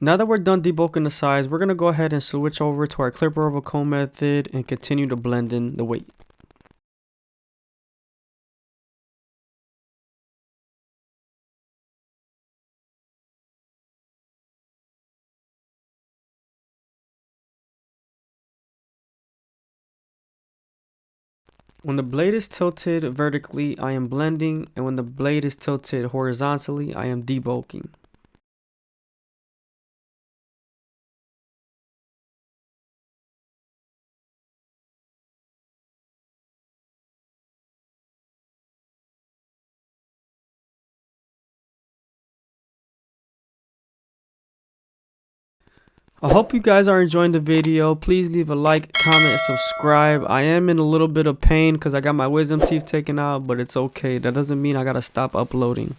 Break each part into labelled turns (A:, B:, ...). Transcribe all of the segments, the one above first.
A: Now that we're done debulking the sides, we're going to go ahead and switch over to our clipper over comb method and continue to blend in the weight. When the blade is tilted vertically, I am blending, and when the blade is tilted horizontally, I am debulking. I hope you guys are enjoying the video. Please leave a like, comment, and subscribe. I am in a little bit of pain because I got my wisdom teeth taken out, but it's okay. That doesn't mean I gotta stop uploading.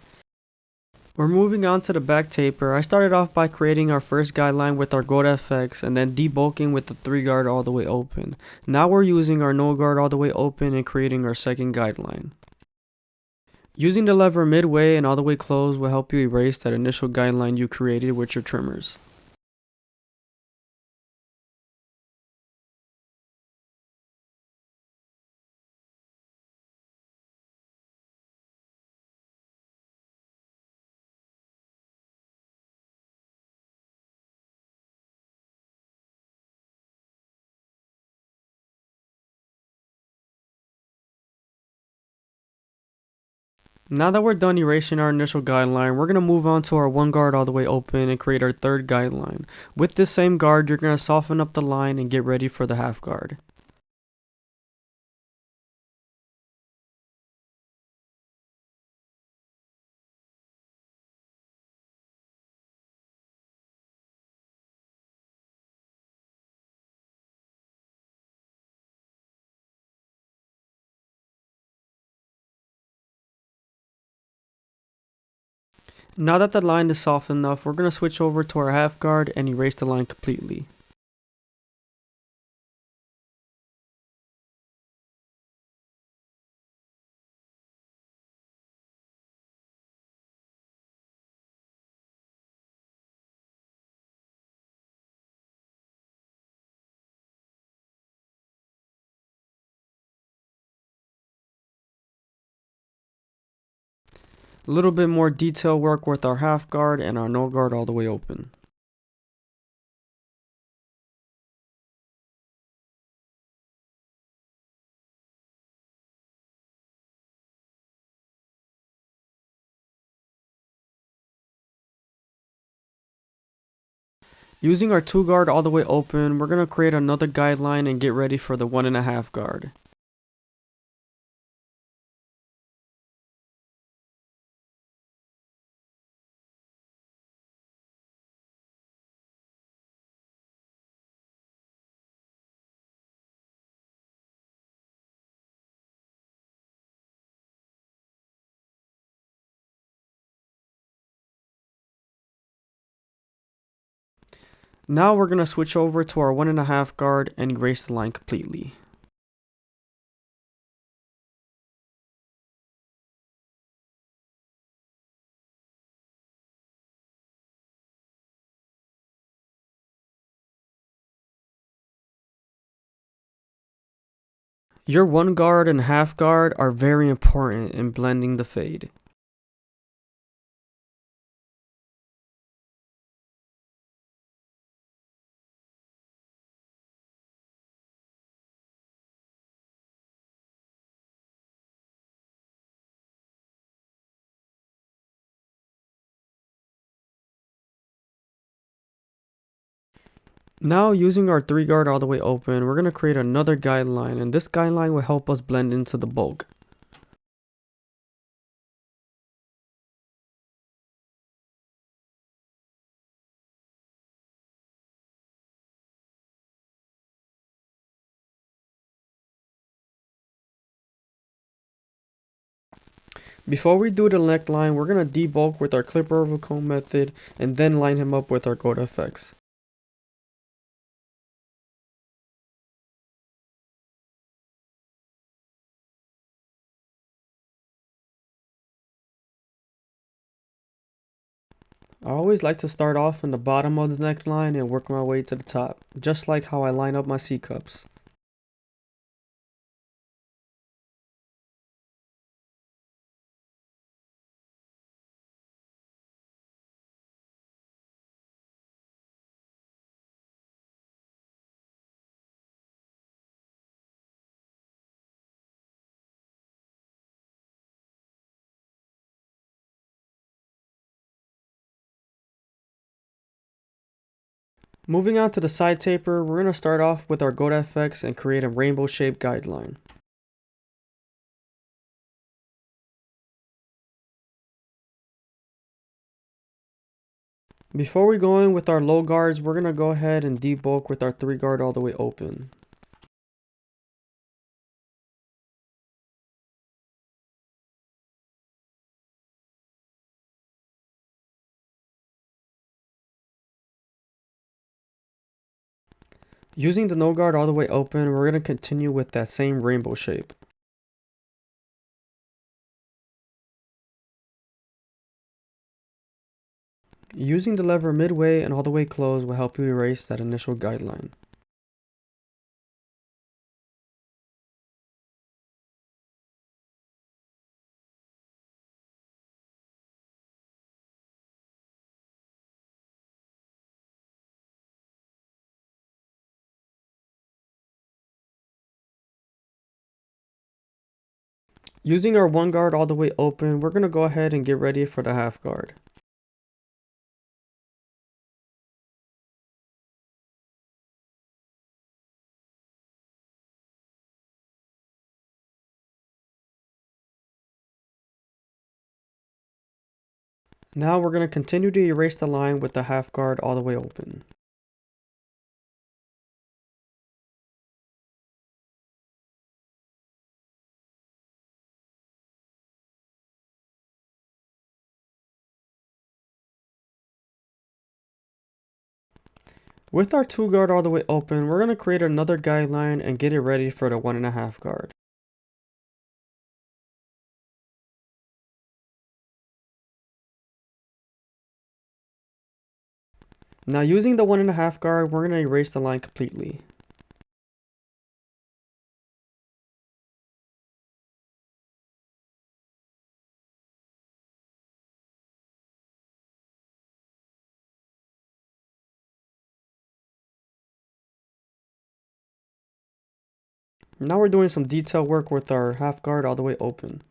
A: We're moving on to the back taper. I started off by creating our first guideline with our gold FX and then debulking with the 3 guard all the way open. Now we're using our no guard all the way open and creating our second guideline. Using the lever midway and all the way closed will help you erase that initial guideline you created with your trimmers. Now that we're done erasing our initial guideline, we're going to move on to our 1 guard all the way open and create our third guideline. With this same guard, you're going to soften up the line and get ready for the half guard. Now that the line is soft enough, we're going to switch over to our half guard and erase the line completely. A little bit more detail work with our half guard and our no guard all the way open. Using our 2 guard all the way open, we're going to create another guideline and get ready for the 1.5 guard. Now we're going to switch over to our 1.5 guard and erase the line completely. Your 1 guard and half guard are very important in blending the fade. Now using our 3 guard all the way open, we're going to create another guideline, and this guideline will help us blend into the bulk. Before we do the neckline, we're going to debulk with our clipper over comb method and then line him up with our gold FX. I always like to start off in the bottom of the neckline and work my way to the top, just like how I line up my C-cups. Moving on to the side taper, we're going to start off with our gold FX and create a rainbow shaped guideline. Before we go in with our low guards, we're going to go ahead and debulk with our 3 guard all the way open. Using the no guard all the way open, we're going to continue with that same rainbow shape. Using the lever midway and all the way closed will help you erase that initial guideline. Using our 1 guard all the way open, we're going to go ahead and get ready for the half guard. Now we're going to continue to erase the line with the half guard all the way open. With our 2 guard all the way open, we're going to create another guideline and get it ready for the 1.5 guard. Now using the 1.5 guard, we're going to erase the line completely. Now we're doing some detail work with our half guard all the way open.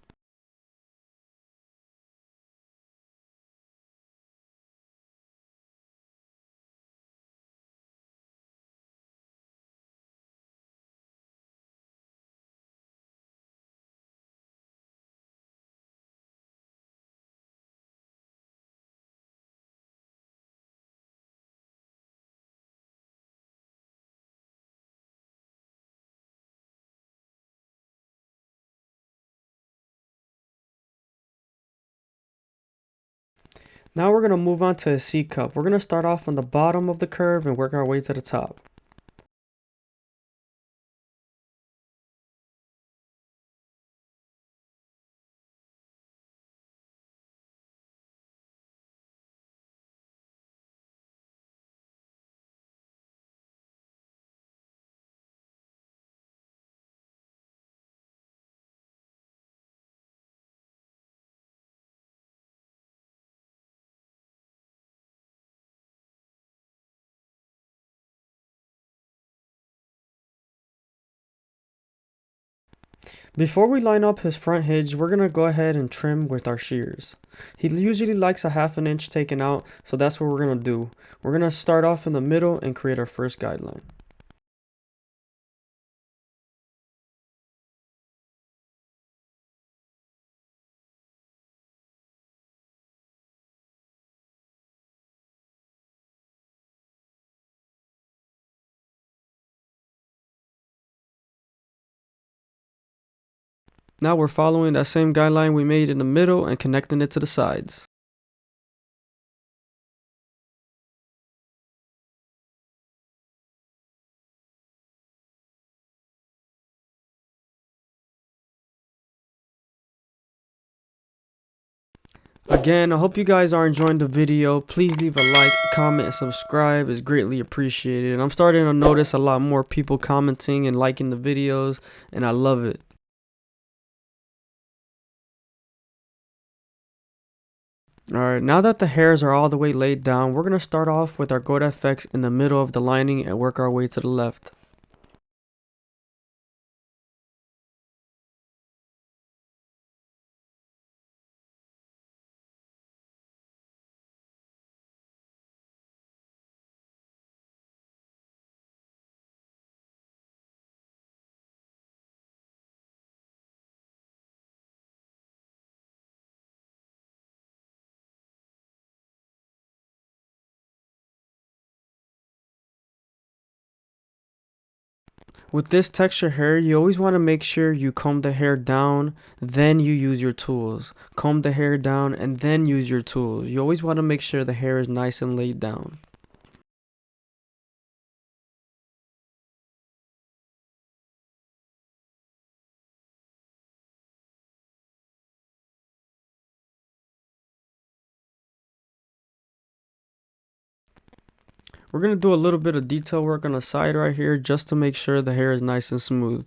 A: Now we're going to move on to a C cup. We're going to start off on the bottom of the curve and work our way to the top. Before we line up his front hinge, we're going to go ahead and trim with our shears. He usually likes a 1/2 inch taken out, so that's what we're going to do. We're going to start off in the middle and create our first guideline. Now we're following that same guideline we made in the middle and connecting it to the sides. Again, I hope you guys are enjoying the video. Please leave a like, comment, and subscribe. It's greatly appreciated. And I'm starting to notice a lot more people commenting and liking the videos, and I love it. Alright, now that the hairs are all the way laid down, we're going to start off with our goat FX in the middle of the lining and work our way to the left. With this texture hair, you always want to make sure you comb the hair down, then you use your tools. Comb the hair down and then use your tools. You always want to make sure the hair is nice and laid down. We're going to do a little bit of detail work on the side right here just to make sure the hair is nice and smooth.